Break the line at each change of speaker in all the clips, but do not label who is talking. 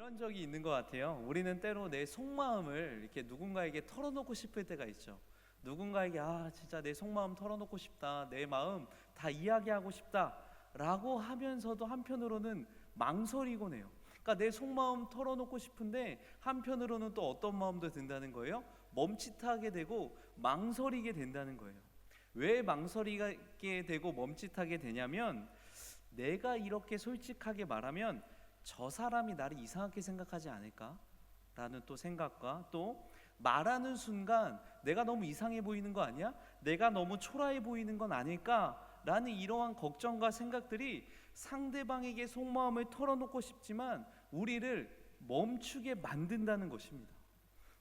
이런 적이 있는 것 같아요. 우리는 때로 내 속마음을 이렇게 누군가에게 털어놓고 싶을 때가 있죠. 누군가에게 진짜 내 속마음 털어놓고 싶다, 내 마음 다 이야기하고 싶다 라고 하면서도 한편으로는 망설이곤 해요. 그러니까 내 속마음 털어놓고 싶은데 한편으로는 또 어떤 마음도 든다는 거예요? 멈칫하게 되고 망설이게 된다는 거예요. 왜 망설이게 되고 멈칫하게 되냐면, 내가 이렇게 솔직하게 말하면 저 사람이 나를 이상하게 생각하지 않을까? 라는 또 생각과, 또 말하는 순간 내가 너무 이상해 보이는 거 아니야? 내가 너무 초라해 보이는 건 아닐까? 라는 이러한 걱정과 생각들이 상대방에게 속마음을 털어놓고 싶지만 우리를 멈추게 만든다는 것입니다.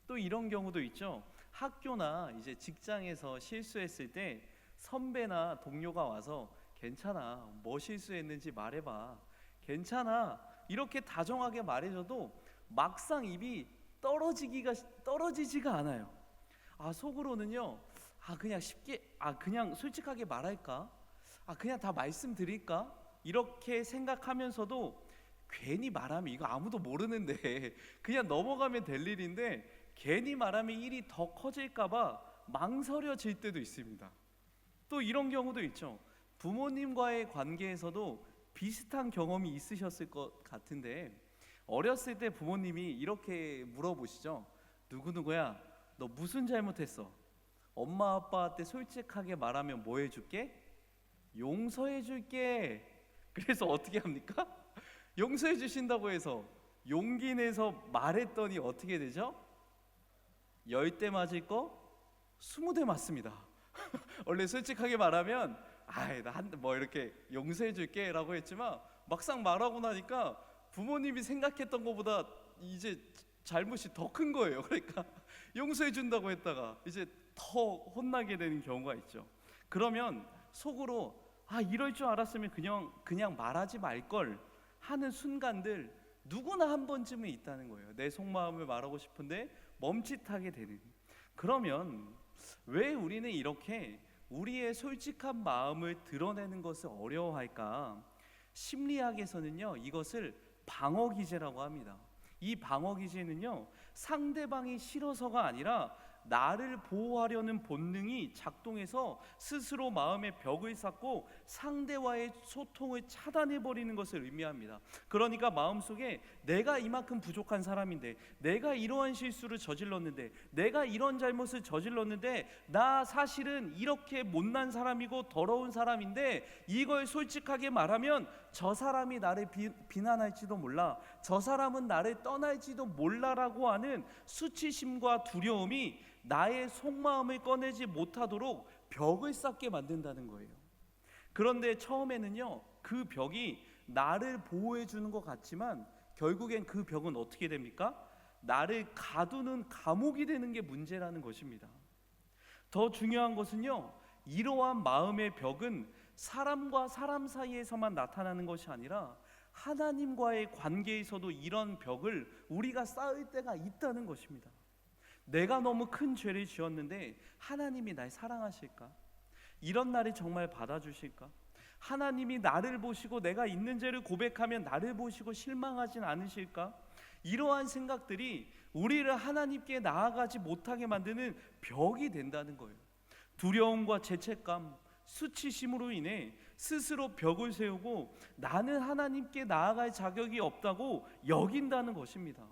또 이런 경우도 있죠. 학교나 이제 직장에서 실수했을 때 선배나 동료가 와서 괜찮아, 뭐 실수했는지 말해봐, 괜찮아, 이렇게 다정하게 말해줘도 막상 입이 떨어지지가 않아요. 속으로는요, 그냥 쉽게, 그냥 솔직하게 말할까, 그냥 다 말씀드릴까, 이렇게 생각하면서도 괜히 말하면 이거 아무도 모르는데 그냥 넘어가면 될 일인데 괜히 말하면 일이 더 커질까봐 망설여질 때도 있습니다. 또 이런 경우도 있죠. 부모님과의 관계에서도 비슷한 경험이 있으셨을 것 같은데, 어렸을 때 부모님이 이렇게 물어보시죠. 누구누구야, 너 무슨 잘못했어? 엄마 아빠한테 솔직하게 말하면 뭐 해줄게? 용서해 줄게. 그래서 어떻게 합니까? 용서해 주신다고 해서 용기 내서 말했더니 어떻게 되죠? 10대 맞을 거 20대 맞습니다. 원래 솔직하게 말하면 나 이렇게 용서해 줄게 라고 했지만, 막상 말하고 나니까 부모님이 생각했던 것보다 이제 잘못이 더 큰 거예요. 그러니까 용서해 준다고 했다가 이제 더 혼나게 되는 경우가 있죠. 그러면 속으로 이럴 줄 알았으면 그냥 말하지 말걸 하는 순간들 누구나 한 번쯤은 있다는 거예요. 내 속마음을 말하고 싶은데 멈칫하게 되는. 그러면 왜 우리는 이렇게 우리의 솔직한 마음을 드러내는 것을 어려워할까? 심리학에서는요, 이것을 방어기제라고 합니다. 이 방어기제는요, 상대방이 싫어서가 아니라 나를 보호하려는 본능이 작동해서 스스로 마음의 벽을 쌓고 상대와의 소통을 차단해버리는 것을 의미합니다. 그러니까 마음속에 내가 이만큼 부족한 사람인데, 내가 이러한 실수를 저질렀는데, 내가 이런 잘못을 저질렀는데, 나 사실은 이렇게 못난 사람이고 더러운 사람인데, 이걸 솔직하게 말하면 저 사람이 나를 비난할지도 몰라, 저 사람은 나를 떠날지도 몰라라고 하는 수치심과 두려움이 나의 속마음을 꺼내지 못하도록 벽을 쌓게 만든다는 거예요. 그런데 처음에는요, 그 벽이 나를 보호해 주는 것 같지만 결국엔 그 벽은 어떻게 됩니까? 나를 가두는 감옥이 되는 게 문제라는 것입니다. 더 중요한 것은요, 이러한 마음의 벽은 사람과 사람 사이에서만 나타나는 것이 아니라 하나님과의 관계에서도 이런 벽을 우리가 쌓을 때가 있다는 것입니다. 내가 너무 큰 죄를 지었는데 하나님이 날 사랑하실까? 이런 날이 정말 받아주실까? 하나님이 나를 보시고 내가 있는 죄를 고백하면 나를 보시고 실망하진 않으실까? 이러한 생각들이 우리를 하나님께 나아가지 못하게 만드는 벽이 된다는 거예요. 두려움과 죄책감, 수치심으로 인해 스스로 벽을 세우고 나는 하나님께 나아갈 자격이 없다고 여긴다는 것입니다.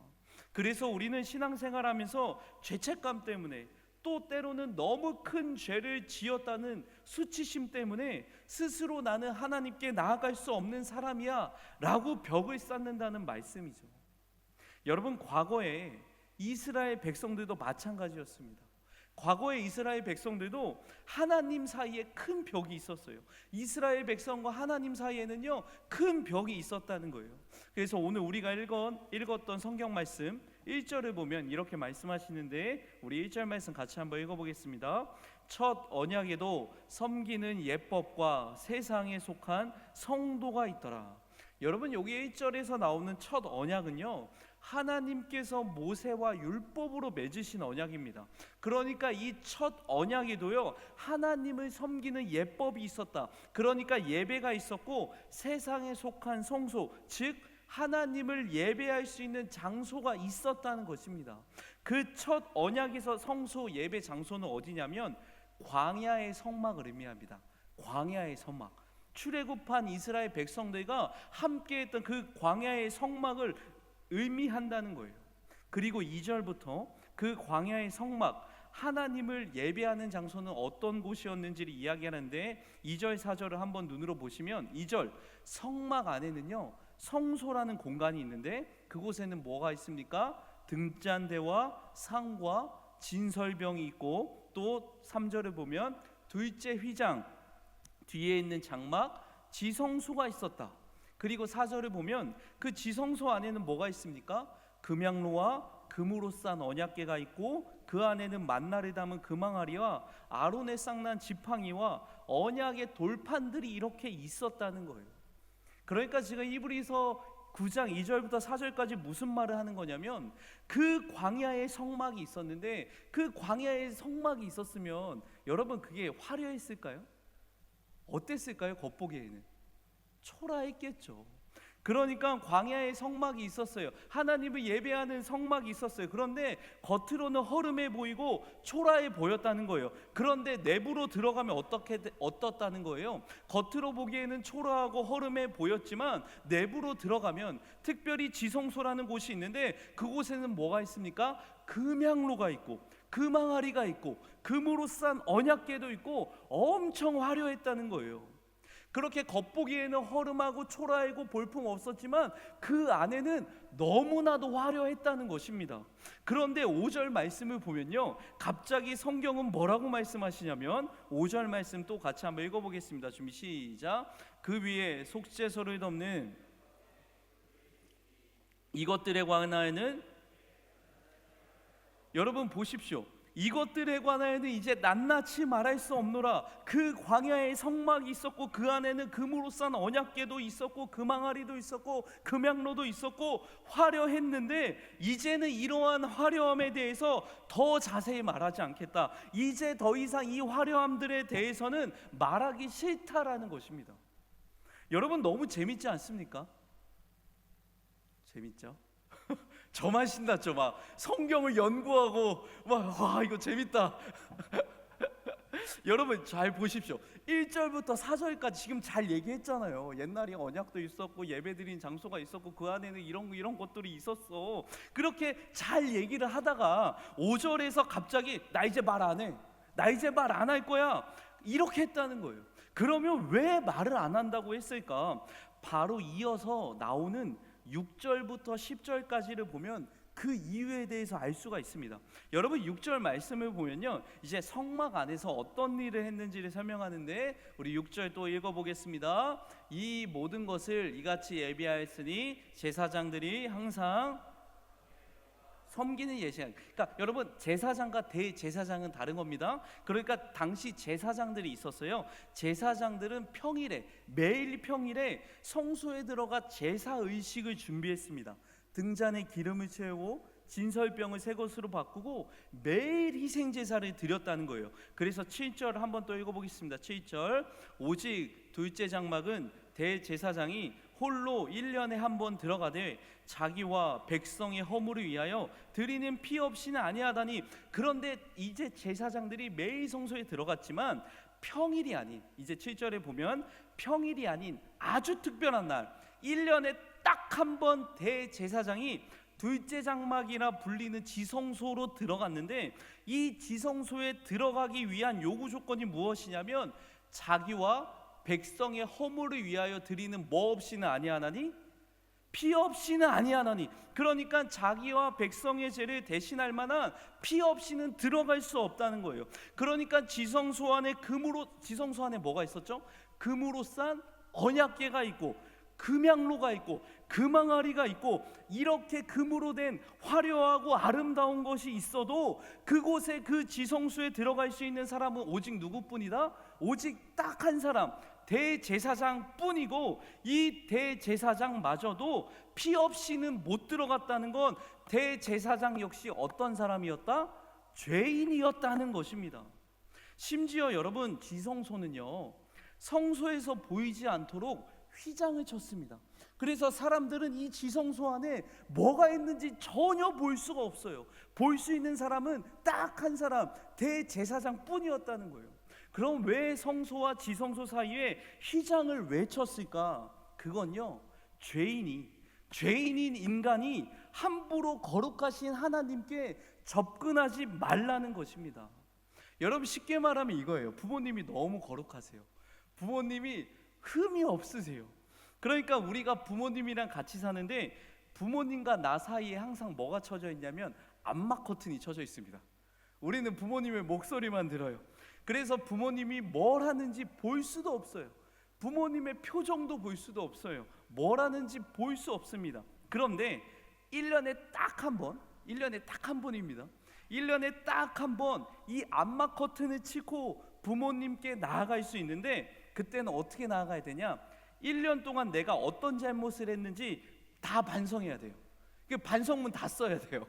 그래서 우리는 신앙생활하면서 죄책감 때문에, 또 때로는 너무 큰 죄를 지었다는 수치심 때문에 스스로 나는 하나님께 나아갈 수 없는 사람이야 라고 벽을 쌓는다는 말씀이죠. 여러분, 과거에 이스라엘 백성들도 마찬가지였습니다. 과거에 이스라엘 백성들도 하나님 사이에 큰 벽이 있었어요. 이스라엘 백성과 하나님 사이에는요, 큰 벽이 있었다는 거예요. 그래서 오늘 우리가 읽었던 성경 말씀 1절을 보면 이렇게 말씀하시는데, 우리 1절 말씀 같이 한번 읽어보겠습니다. 첫 언약에도 섬기는 예법과 세상에 속한 성도가 있더라. 여러분, 여기 1절에서 나오는 첫 언약은요, 하나님께서 모세와 율법으로 맺으신 언약입니다. 그러니까 이 첫 언약에도요, 하나님을 섬기는 예법이 있었다. 그러니까 예배가 있었고 세상에 속한 성소, 즉 하나님을 예배할 수 있는 장소가 있었다는 것입니다. 그 첫 언약에서 성소 예배 장소는 어디냐면 광야의 성막을 의미합니다. 광야의 성막. 출애굽한 이스라엘 백성들과 함께했던 그 광야의 성막을 의미한다는 거예요. 그리고 2절부터 그 광야의 성막, 하나님을 예배하는 장소는 어떤 곳이었는지를 이야기하는데 2절 4절을 한번 눈으로 보시면 2절 성막 안에는요 성소라는 공간이 있는데 그곳에는 뭐가 있습니까? 등잔대와 상과 진설병이 있고, 또 3절을 보면 둘째 휘장 뒤에 있는 장막 지성소가 있었다. 그리고 4절을 보면 그 지성소 안에는 뭐가 있습니까? 금양로와 금으로 싼 언약궤가 있고 그 안에는 만나를 담은 금항아리와 아론의 쌍난 지팡이와 언약의 돌판들이 이렇게 있었다는 거예요. 그러니까 지금 히브리서 9장 2절부터 4절까지 무슨 말을 하는 거냐면 그 광야의 성막이 있었는데 그 광야의 성막이 있었으면 여러분 그게 화려했을까요? 어땠을까요? 겉보기에는 초라했겠죠. 그러니까 광야의 성막이 있었어요. 하나님을 예배하는 성막이 있었어요. 그런데 겉으로는 허름해 보이고 초라해 보였다는 거예요. 그런데 내부로 들어가면 어떻다는 거예요? 겉으로 보기에는 초라하고 허름해 보였지만 내부로 들어가면 특별히 지성소라는 곳이 있는데 그곳에는 뭐가 있습니까? 금양로가 있고 금항아리가 있고 금으로 싼 언약궤도 있고 엄청 화려했다는 거예요. 그렇게 겉보기에는 허름하고 초라하고 볼품 없었지만 그 안에는 너무나도 화려했다는 것입니다. 그런데 5절 말씀을 보면요, 갑자기 성경은 뭐라고 말씀하시냐면 5절 말씀 또 같이 한번 읽어보겠습니다. 준비 시작. 그 위에 속죄소를 덮는 이것들에 관하여는, 여러분 보십시오. 이것들에 관하여는 이제 낱낱이 말할 수 없노라. 그 광야에 성막이 있었고 그 안에는 금으로 싼 언약궤도 있었고 금항아리도 있었고 금양로도 있었고 화려했는데 이제는 이러한 화려함에 대해서 더 자세히 말하지 않겠다. 이제 더 이상 이 화려함들에 대해서는 말하기 싫다라는 것입니다. 여러분 너무 재밌지 않습니까? 재밌죠? 저만 신났죠. 막 성경을 연구하고 막 와 이거 재밌다. 여러분 잘 보십시오. 1절부터 4절까지 지금 잘 얘기했잖아요. 옛날에 언약도 있었고 예배드린 장소가 있었고 그 안에는 이런 것들이 있었어. 그렇게 잘 얘기를 하다가 5절에서 갑자기 나 이제 말 안 해. 나 이제 말 안 할 거야. 이렇게 했다는 거예요. 그러면 왜 말을 안 한다고 했을까? 바로 이어서 나오는 6절부터 10절까지를 보면 그 이유에 대해서 알 수가 있습니다. 여러분 6절 말씀을 보면요, 이제 성막 안에서 어떤 일을 했는지를 설명하는데 우리 6절 또 읽어보겠습니다. 이 모든 것을 이같이 예비하였으니 제사장들이 항상 섬기는 예시가. 그러니까 여러분 제사장과 대제사장은 다른 겁니다. 그러니까 당시 제사장들이 있었어요. 제사장들은 평일에, 매일 평일에 성소에 들어가 제사 의식을 준비했습니다. 등잔에 기름을 채우고 진설병을 새 것으로 바꾸고 매일 희생 제사를 드렸다는 거예요. 그래서 7절 한번 또 읽어보겠습니다. 7절 오직 둘째 장막은 대제사장이 홀로 1년에 한 번 들어가되 자기와 백성의 허물을 위하여 드리는 피 없이는 아니하다니. 그런데 이제 제사장들이 매일 성소에 들어갔지만 평일이 아닌, 이제 7절에 보면 평일이 아닌 아주 특별한 날 1년에 딱 한 번 대제사장이 둘째 장막이라 불리는 지성소로 들어갔는데 이 지성소에 들어가기 위한 요구 조건이 무엇이냐면 자기와 백성의 허물을 위하여 드리는 뭐 없이는 아니하나니? 피 없이는 아니하나니. 그러니까 자기와 백성의 죄를 대신할 만한 피 없이는 들어갈 수 없다는 거예요. 그러니까 지성소 안에 지성소 안에 뭐가 있었죠? 금으로 싼 언약궤가 있고 금양로가 있고 금항아리가 있고 이렇게 금으로 된 화려하고 아름다운 것이 있어도 그곳에 그 지성소에 들어갈 수 있는 사람은 오직 누구뿐이다? 오직 딱 한 사람, 대제사장뿐이고 이 대제사장마저도 피 없이는 못 들어갔다는 건 대제사장 역시 어떤 사람이었다? 죄인이었다는 것입니다. 심지어 여러분 지성소는요 성소에서 보이지 않도록 휘장을 쳤습니다. 그래서 사람들은 이 지성소 안에 뭐가 있는지 전혀 볼 수가 없어요. 볼 수 있는 사람은 딱 한 사람, 대제사장 뿐이었다는 거예요. 그럼 왜 성소와 지성소 사이에 휘장을 왜 쳤을까? 그건요, 죄인인 인간이 함부로 거룩하신 하나님께 접근하지 말라는 것입니다. 여러분, 쉽게 말하면 이거예요. 부모님이 너무 거룩하세요. 부모님이 흠이 없으세요. 그러니까 우리가 부모님이랑 같이 사는데 부모님과 나 사이에 항상 뭐가 쳐져 있냐면 암막 커튼이 쳐져 있습니다. 우리는 부모님의 목소리만 들어요. 그래서 부모님이 뭘 하는지 볼 수도 없어요. 부모님의 표정도 볼 수도 없어요. 뭘 하는지 볼 수 없습니다. 그런데 1년에 딱 한 번, 1년에 딱 한 번입니다. 1년에 딱 한 번 이 암막 커튼을 치고 부모님께 나아갈 수 있는데, 그때는 어떻게 나아가야 되냐? 1년 동안 내가 어떤 잘못을 했는지 다 반성해야 돼요. 그 반성문 다 써야 돼요.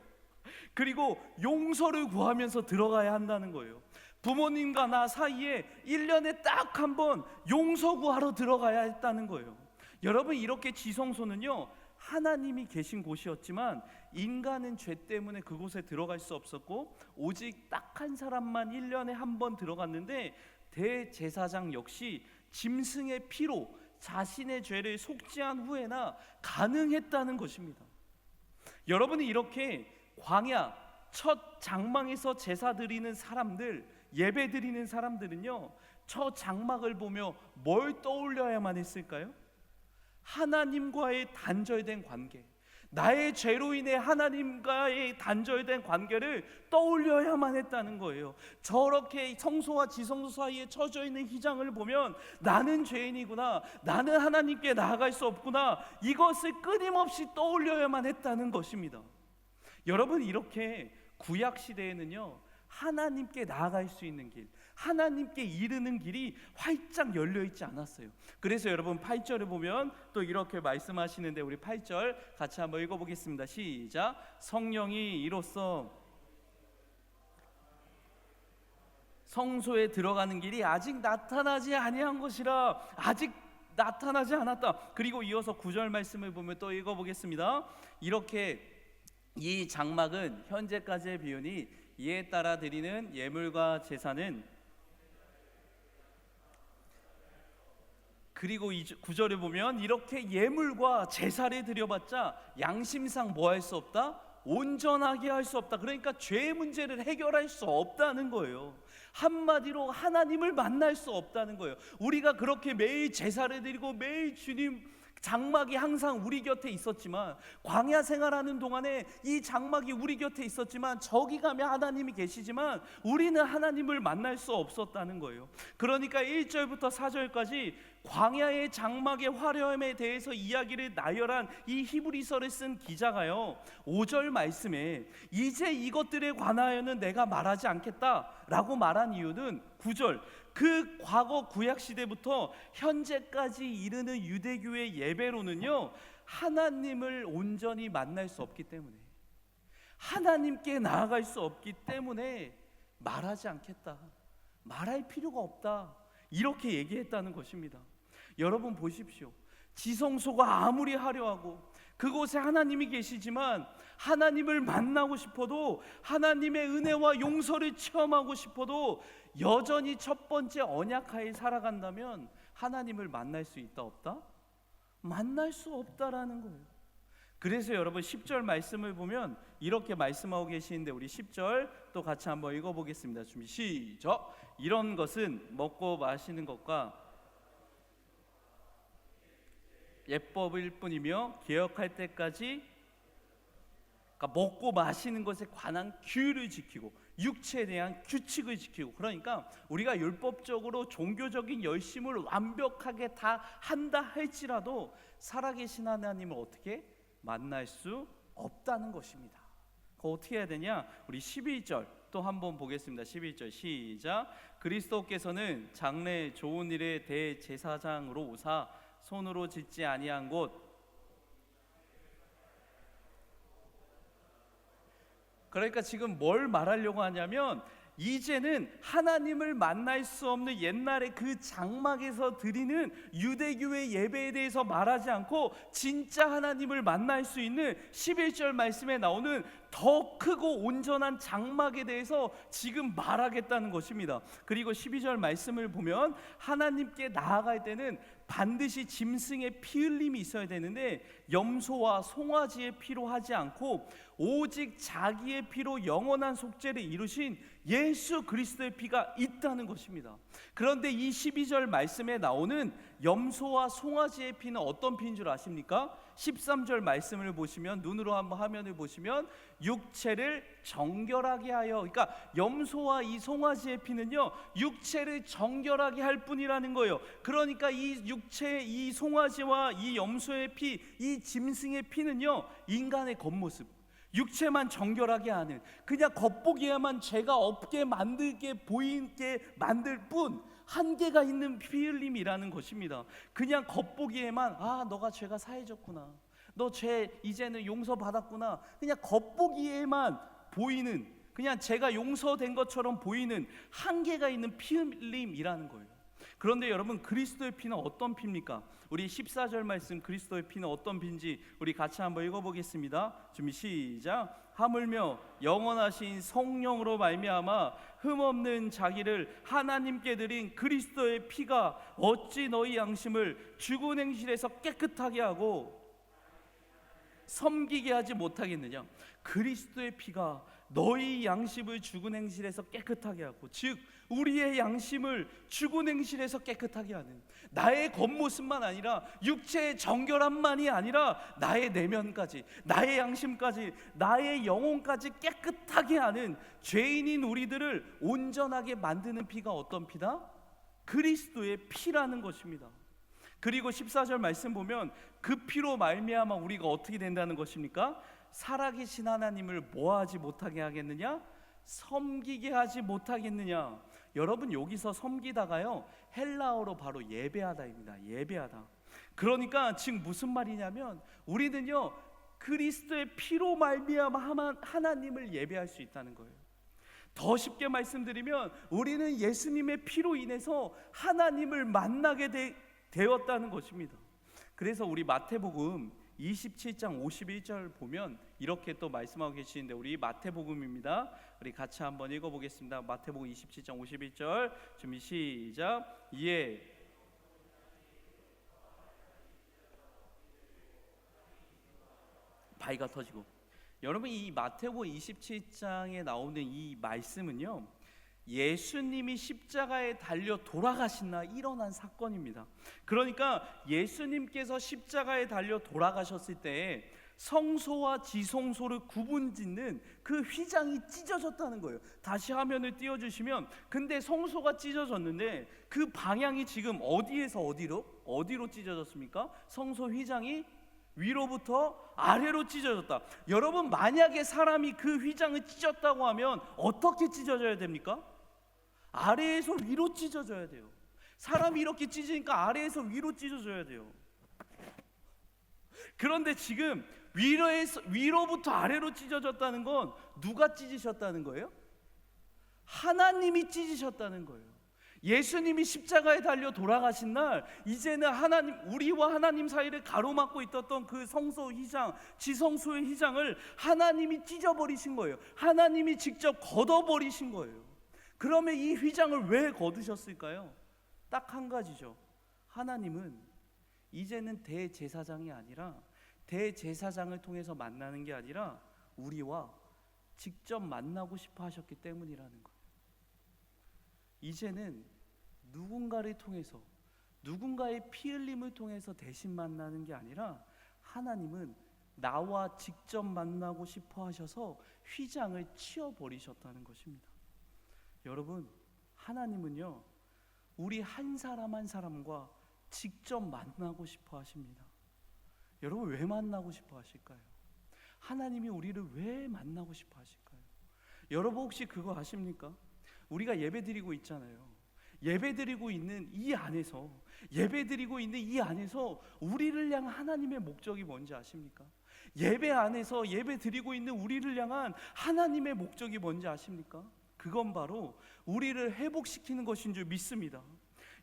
그리고 용서를 구하면서 들어가야 한다는 거예요. 부모님과 나 사이에 1년에 딱 한 번 용서 구하러 들어가야 했다는 거예요. 여러분, 이렇게 지성소는요, 하나님이 계신 곳이었지만 인간은 죄 때문에 그곳에 들어갈 수 없었고 오직 딱 한 사람만 1년에 한 번 들어갔는데, 대제사장 역시 짐승의 피로 자신의 죄를 속죄한 후에나 가능했다는 것입니다. 여러분이 이렇게 광야 첫 장막에서 제사 드리는 사람들, 예배 드리는 사람들은요, 첫 장막을 보며 뭘 떠올려야만 했을까요? 하나님과의 단절된 관계, 나의 죄로 인해 하나님과의 단절된 관계를 떠올려야만 했다는 거예요. 저렇게 성소와 지성소 사이에 처져 있는 휘장을 보면 나는 죄인이구나, 나는 하나님께 나아갈 수 없구나, 이것을 끊임없이 떠올려야만 했다는 것입니다. 여러분, 이렇게 구약 시대에는요, 하나님께 나아갈 수 있는 길, 하나님께 이르는 길이 활짝 열려 있지 않았어요. 그래서 여러분 8절을 보면 또 이렇게 말씀하시는데, 우리 8절 같이 한번 읽어보겠습니다. 시작. 성령이 이로써 성소에 들어가는 길이 아직 나타나지 아니한 것이라, 아직 나타나지 않았다. 그리고 이어서 9절 말씀을 보면 또 읽어보겠습니다. 이렇게 이 장막은 현재까지의 비유니 이에 따라 드리는 예물과 제사는, 그리고 9절에 보면 이렇게 예물과 제사를 드려봤자 양심상 뭐 할 수 없다? 온전하게 할 수 없다. 그러니까 죄의 문제를 해결할 수 없다는 거예요. 한마디로 하나님을 만날 수 없다는 거예요. 우리가 그렇게 매일 제사를 드리고 매일 주님 장막이 항상 우리 곁에 있었지만, 광야 생활하는 동안에 이 장막이 우리 곁에 있었지만, 저기 가면 하나님이 계시지만 우리는 하나님을 만날 수 없었다는 거예요. 그러니까 1절부터 4절까지 광야의 장막의 화려함에 대해서 이야기를 나열한 이 히브리서를 쓴 기자가요, 5절 말씀에 이제 이것들에 관하여는 내가 말하지 않겠다라고 말한 이유는 9절, 그 과거 구약 시대부터 현재까지 이르는 유대교의 예배로는요, 하나님을 온전히 만날 수 없기 때문에, 하나님께 나아갈 수 없기 때문에 말하지 않겠다, 말할 필요가 없다, 이렇게 얘기했다는 것입니다. 여러분 보십시오. 지성소가 아무리 화려하고 그곳에 하나님이 계시지만, 하나님을 만나고 싶어도, 하나님의 은혜와 용서를 체험하고 싶어도 여전히 첫 번째 언약하에 살아간다면 하나님을 만날 수 있다 없다? 만날 수 없다라는 거예요. 그래서 여러분 10절 말씀을 보면 이렇게 말씀하고 계시는데, 우리 10절 또 같이 한번 읽어보겠습니다. 준비 시작. 이런 것은 먹고 마시는 것과 예법일 뿐이며 개혁할 때까지, 그러니까 먹고 마시는 것에 관한 규율을 지키고 육체에 대한 규칙을 지키고, 그러니까 우리가 율법적으로 종교적인 열심을 완벽하게 다 한다 할지라도 살아계신 하나님을 어떻게 만날 수 없다는 것입니다. 그거 어떻게 해야 되냐? 우리 11절 또 한번 보겠습니다. 11절 시작. 그리스도께서는 장래 좋은 일의 대제사장으로 오사 손으로 짓지 아니한 곳, 그러니까 지금 뭘 말하려고 하냐면 이제는 하나님을 만날 수 없는 옛날의 그 장막에서 드리는 유대교의 예배에 대해서 말하지 않고 진짜 하나님을 만날 수 있는 11절 말씀에 나오는 더 크고 온전한 장막에 대해서 지금 말하겠다는 것입니다. 그리고 12절 말씀을 보면 하나님께 나아갈 때는 반드시 짐승의 피 흘림이 있어야 되는데 염소와 송아지의 피로 하지 않고 오직 자기의 피로 영원한 속죄를 이루신 예수 그리스도의 피가 있다는 것입니다. 그런데 이 12절 말씀에 나오는 염소와 송아지의 피는 어떤 피인 줄 아십니까? 13절 말씀을 보시면, 눈으로 한번 화면을 보시면 육체를 정결하게 하여, 그러니까 염소와 이 송아지의 피는요 육체를 정결하게 할 뿐이라는 거예요. 그러니까 이 육체, 이 송아지와 이 염소의 피, 이 짐승의 피는요 인간의 겉모습, 육체만 정결하게 하는, 그냥 겉보기에만 죄가 없게 만들게 보이게 만들 뿐 한계가 있는 피 흘림이라는 것입니다. 그냥 겉보기에만 너가 죄가 사해졌구나, 너 죄 이제는 용서받았구나, 그냥 겉보기에만 보이는, 그냥 죄가 용서된 것처럼 보이는 한계가 있는 피 흘림이라는 거예요. 그런데 여러분, 그리스도의 피는 어떤 피입니까? 우리 14절 말씀, 그리스도의 피는 어떤 피인지 우리 같이 한번 읽어보겠습니다. 준비 시작. 하물며 영원하신 성령으로 말미암아 흠없는 자기를 하나님께 드린 그리스도의 피가 어찌 너희 양심을 죽은 행실에서 깨끗하게 하고 섬기게 하지 못하겠느냐. 그리스도의 피가 너희 양심을 죽은 행실에서 깨끗하게 하고, 즉 우리의 양심을 죽은 행실에서 깨끗하게 하는, 나의 겉모습만 아니라 육체의 정결함만이 아니라 나의 내면까지, 나의 양심까지, 나의 영혼까지 깨끗하게 하는 죄인인 우리들을 온전하게 만드는 피가 어떤 피다? 그리스도의 피라는 것입니다. 그리고 14절 말씀 보면 그 피로 말미암아 우리가 어떻게 된다는 것입니까? 살아계신 하나님을 뭐하지 못하게 하겠느냐? 섬기게 하지 못하겠느냐. 여러분, 여기서 섬기다가요 헬라어로 바로 예배하다입니다. 예배하다. 그러니까 지금 무슨 말이냐면 우리는요 그리스도의 피로 말미암아 하나님을 예배할 수 있다는 거예요. 더 쉽게 말씀드리면 우리는 예수님의 피로 인해서 하나님을 만나게 되었다는 것입니다. 그래서 우리 마태복음 27장 51절 보면 이렇게 또 말씀하고 계시는데, 우리 마태복음입니다. 우리 같이 한번 읽어보겠습니다. 마태복음 27장 51절 준비 시작. 예. 바위가 터지고. 여러분, 이 마태복음 27장에 나오는 이 말씀은요 예수님이 십자가에 달려 돌아가신 날 일어난 사건입니다. 그러니까 예수님께서 십자가에 달려 돌아가셨을 때 성소와 지성소를 구분짓는 그 휘장이 찢어졌다는 거예요. 다시 화면을 띄워주시면, 근데 성소가 찢어졌는데 그 방향이 지금 어디에서 어디로 찢어졌습니까? 성소 휘장이 위로부터 아래로 찢어졌다. 여러분, 만약에 사람이 그 휘장을 찢었다고 하면 어떻게 찢어져야 됩니까? 아래에서 위로 찢어져야 돼요. 사람이 이렇게 찢으니까 아래에서 위로 찢어져야 돼요. 그런데 지금 위로부터 아래로 찢어졌다는 건 누가 찢으셨다는 거예요? 하나님이 찢으셨다는 거예요. 예수님이 십자가에 달려 돌아가신 날 이제는 우리와 하나님 사이를 가로막고 있었던 그 성소 휘장, 지성소의 휘장을 하나님이 찢어버리신 거예요. 하나님이 직접 걷어버리신 거예요. 그러면 이 휘장을 왜 거두셨을까요? 딱 한 가지죠. 하나님은 이제는 대제사장이 아니라, 대제사장을 통해서 만나는 게 아니라 우리와 직접 만나고 싶어 하셨기 때문이라는 거예요. 이제는 누군가를 통해서, 누군가의 피 흘림을 통해서 대신 만나는 게 아니라 하나님은 나와 직접 만나고 싶어 하셔서 휘장을 치워버리셨다는 것입니다. 여러분, 하나님은요 우리 한 사람 한 사람과 직접 만나고 싶어 하십니다. 여러분, 왜 만나고 싶어 하실까요? 하나님이 우리를 왜 만나고 싶어 하실까요? 여러분, 혹시 그거 아십니까? 우리가 예배드리고 있잖아요. 예배드리고 있는 이 안에서 우리를 향한 하나님의 목적이 뭔지 아십니까? 예배 안에서 예배드리고 있는 우리를 향한 하나님의 목적이 뭔지 아십니까? 그건 바로 우리를 회복시키는 것인 줄 믿습니다.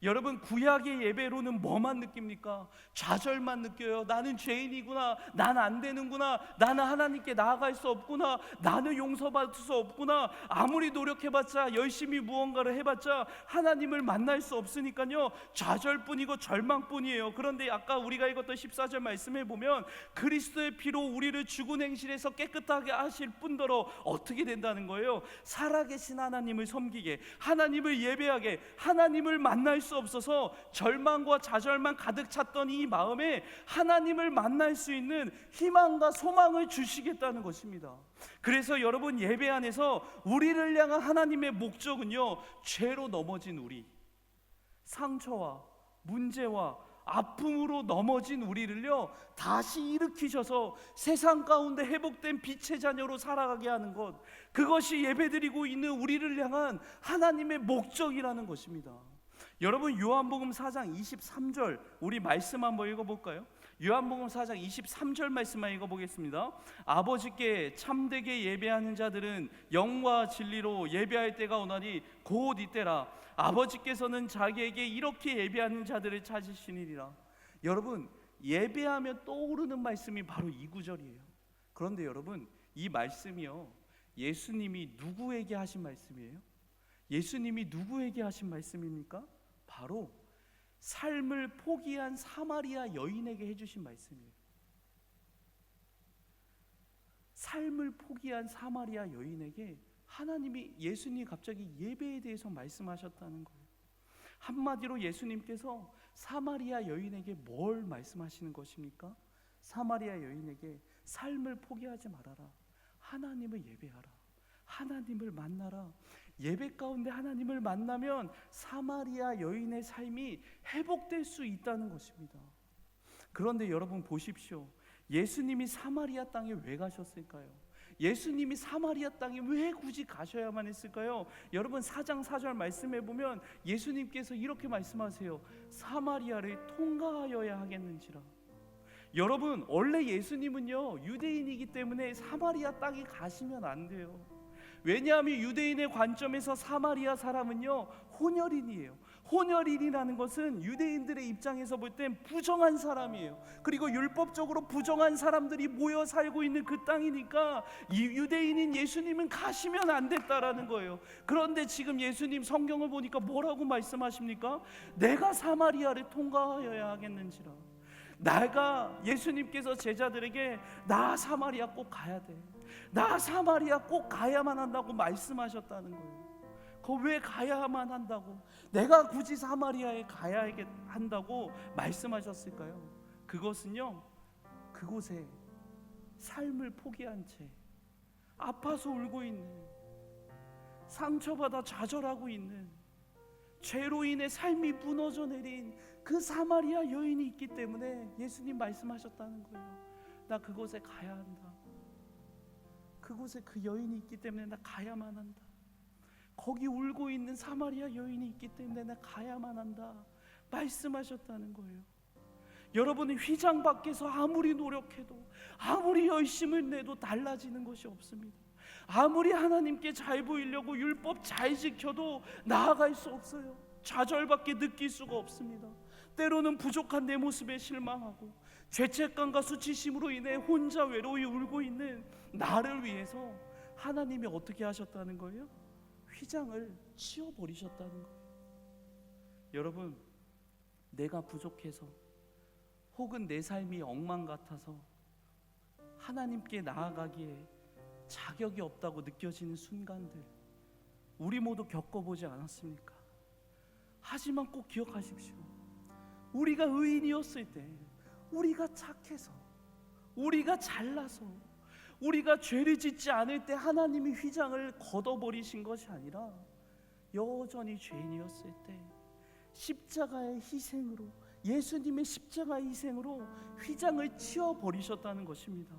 여러분, 구약의 예배로는 뭐만 느낍니까? 좌절만 느껴요. 나는 죄인이구나, 나는 안 되는구나, 나는 하나님께 나아갈 수 없구나, 나는 용서받을 수 없구나, 아무리 노력해봤자, 열심히 무언가를 해봤자 하나님을 만날 수 없으니까요, 좌절뿐이고 절망뿐이에요. 그런데 아까 우리가 읽었던 14절 말씀에 보면 그리스도의 피로 우리를 죽은 행실에서 깨끗하게 하실 뿐더러 어떻게 된다는 거예요? 살아계신 하나님을 섬기게, 하나님을 예배하게, 하나님을 만날 수 없어서 절망과 좌절만 가득 찼던 이 마음에 하나님을 만날 수 있는 희망과 소망을 주시겠다는 것입니다. 그래서 여러분, 예배 안에서 우리를 향한 하나님의 목적은요, 죄로 넘어진 우리, 상처와 문제와 아픔으로 넘어진 우리를요 다시 일으키셔서 세상 가운데 회복된 빛의 자녀로 살아가게 하는 것, 그것이 예배드리고 있는 우리를 향한 하나님의 목적이라는 것입니다. 여러분, 요한복음 4장 23절 우리 말씀 한번 읽어볼까요? 요한복음 4장 23절 말씀만 읽어보겠습니다. 아버지께 참되게 예배하는 자들은 영과 진리로 예배할 때가 오나니 곧 이때라. 아버지께서는 자기에게 이렇게 예배하는 자들을 찾으시니라. 여러분, 예배하면 떠오르는 말씀이 바로 이 구절이에요. 그런데 여러분, 이 말씀이요, 예수님이 누구에게 하신 말씀이에요? 예수님이 누구에게 하신 말씀입니까? 바로 삶을 포기한 사마리아 여인에게 해주신 말씀이에요. 삶을 포기한 사마리아 여인에게 하나님이, 예수님이 갑자기 예배에 대해서 말씀하셨다는 거예요. 한마디로 예수님께서 사마리아 여인에게 뭘 말씀하시는 것입니까? 사마리아 여인에게 삶을 포기하지 말아라, 하나님을 예배하라, 하나님을 만나라. 예배 가운데 하나님을 만나면 사마리아 여인의 삶이 회복될 수 있다는 것입니다. 그런데 여러분 보십시오. 예수님이 사마리아 땅에 왜 가셨을까요? 예수님이 사마리아 땅에 왜 굳이 가셔야만 했을까요? 여러분, 4장 4절 말씀해 보면 예수님께서 이렇게 말씀하세요. 사마리아를 통과하여야 하겠는지라. 여러분, 원래 예수님은요 유대인이기 때문에 사마리아 땅에 가시면 안 돼요. 왜냐하면 유대인의 관점에서 사마리아 사람은요 혼혈인이에요. 혼혈인이라는 것은 유대인들의 입장에서 볼 땐 부정한 사람이에요. 그리고 율법적으로 부정한 사람들이 모여 살고 있는 그 땅이니까 이 유대인인 예수님은 가시면 안 됐다라는 거예요. 그런데 지금 예수님 성경을 보니까 뭐라고 말씀하십니까? 내가 사마리아를 통과하여야 하겠는지라. 내가, 예수님께서 제자들에게 나 사마리아 꼭 가야 돼, 나 사마리아 꼭 가야만 한다고 말씀하셨다는 거예요. 왜 가야만 한다고, 내가 굳이 사마리아에 가야 한다고 말씀하셨을까요? 그것은요, 그곳에 삶을 포기한 채 아파서 울고 있는, 상처받아 좌절하고 있는, 죄로 인해 삶이 무너져 내린 그 사마리아 여인이 있기 때문에 예수님 말씀하셨다는 거예요. 나 그곳에 가야 한다. 그곳에 그 여인이 있기 때문에 나 가야만 한다. 거기 울고 있는 사마리아 여인이 있기 때문에 나 가야만 한다 말씀하셨다는 거예요. 여러분은 휘장 밖에서 아무리 노력해도, 아무리 열심을 내도 달라지는 것이 없습니다. 아무리 하나님께 잘 보이려고 율법 잘 지켜도 나아갈 수 없어요. 좌절밖에 느낄 수가 없습니다. 때로는 부족한 내 모습에 실망하고 죄책감과 수치심으로 인해 혼자 외로이 울고 있는 나를 위해서 하나님이 어떻게 하셨다는 거예요? 휘장을 치워버리셨다는 거예요. 여러분, 내가 부족해서 혹은 내 삶이 엉망 같아서 하나님께 나아가기에 자격이 없다고 느껴지는 순간들 우리 모두 겪어보지 않았습니까? 하지만 꼭 기억하십시오. 우리가 의인이었을 때, 우리가 착해서, 우리가 잘나서, 우리가 죄를 짓지 않을 때 하나님이 휘장을 걷어버리신 것이 아니라 여전히 죄인이었을 때 십자가의 희생으로, 예수님의 십자가의 희생으로 휘장을 치워버리셨다는 것입니다.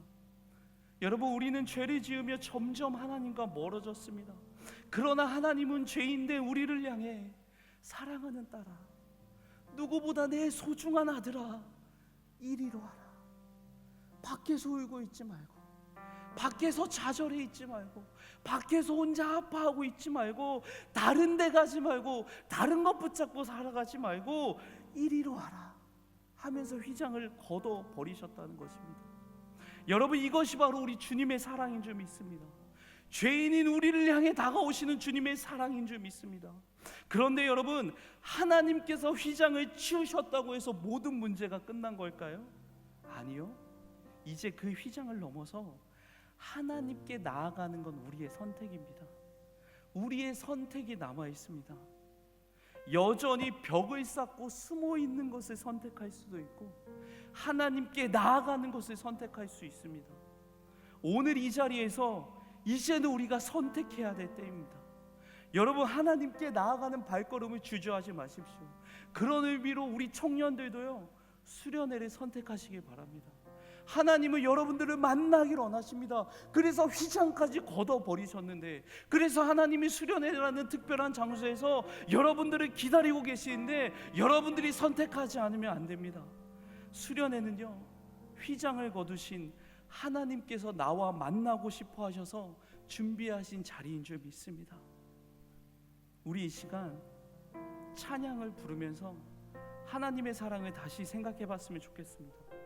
여러분, 우리는 죄를 지으며 점점 하나님과 멀어졌습니다. 그러나 하나님은 죄인된 우리를 향해 사랑하는 딸아, 누구보다 내 소중한 아들아, 이리로 와라. 밖에서 울고 있지 말고 밖에서 좌절해 있지 말고, 밖에서 혼자 아파하고 있지 말고, 다른 데 가지 말고, 다른 것 붙잡고 살아가지 말고 이리로 와라 하면서 휘장을 걷어 버리셨다는 것입니다. 여러분, 이것이 바로 우리 주님의 사랑인 줄 믿습니다. 죄인인 우리를 향해 다가오시는 주님의 사랑인 줄 믿습니다. 그런데 여러분, 하나님께서 휘장을 치우셨다고 해서 모든 문제가 끝난 걸까요? 아니요. 이제 그 휘장을 넘어서 하나님께 나아가는 건 우리의 선택입니다. 우리의 선택이 남아 있습니다. 여전히 벽을 쌓고 숨어 있는 것을 선택할 수도 있고, 하나님께 나아가는 것을 선택할 수 있습니다. 오늘 이 자리에서 이제는 우리가 선택해야 될 때입니다. 여러분, 하나님께 나아가는 발걸음을 주저하지 마십시오. 그런 의미로 우리 청년들도요, 수련회를 선택하시기 바랍니다. 하나님은 여러분들을 만나기를 원하십니다. 그래서 휘장까지 걷어버리셨는데, 그래서 하나님이 수련회라는 특별한 장소에서 여러분들을 기다리고 계시는데 여러분들이 선택하지 않으면 안 됩니다. 수련회는요, 휘장을 거두신 하나님께서 나와 만나고 싶어 하셔서 준비하신 자리인 줄 믿습니다. 우리 이 시간 찬양을 부르면서 하나님의 사랑을 다시 생각해 봤으면 좋겠습니다.